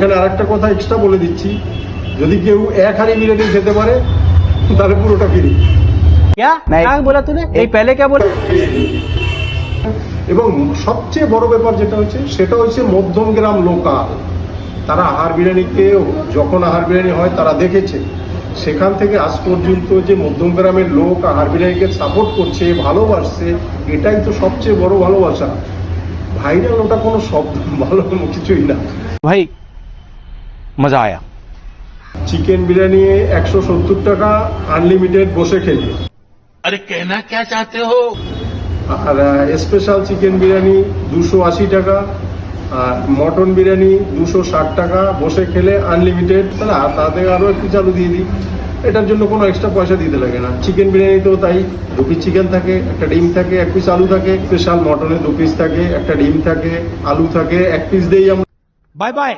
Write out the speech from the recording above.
এখানে আরেকটা কথা এক্সট্রা বলে দিচ্ছি, যদি কেউ এক হাঁড়ি বিরিয়ানি খেতে পারে তাহলে পুরোটা ফ্রি। क्या क्या बोला तूने ये पहले क्या बोला? এবং সবচেয়ে বড় ব্যাপার যেটা হচ্ছে সেটা হচ্ছে মধ্যমগ্রাম লোকাল, তারা আহার বিরিয়ানিকে যখন আহার বিরিয়ানি হয় তারা দেখেছে, সেখান থেকে আজ পর্যন্ত যে মধ্যমগ্রামের লোক আহার বিরিয়ানিকে সাপোর্ট করছে, ভালোবাসছে, এটাই তো সবচেয়ে বড় ভালোবাসা। ভাইরাল ওটা কোনো শব্দ, ভালো কিছুই না। भाई मजा आया। চিকেন বিরিয়ানি 170 টাকা আনলিমিটেড বসে খেলে, अरे कहना क्या चाहते हो? আর স্পেশাল চিকেন বিরিয়ানি 280 টাকা, আর মটন বিরিয়ানি 260 টাকা বসে খেলে আনলিমিটেড। তাদের আরও একটু চালু দিয়ে দিই, এটার জন্য কোনো এক্সট্রা পয়সা দিতে লাগে না। চিকেন বিরিয়ানিতেও তাই, 2 পিস চিকেন থাকে, একটা ডিম থাকে, 1 পিস আলু থাকে। স্পেশাল মটনে 2 পিস থাকে, একটা ডিম থাকে, আলু থাকে, 1 পিস দেই আমরা। Bye bye.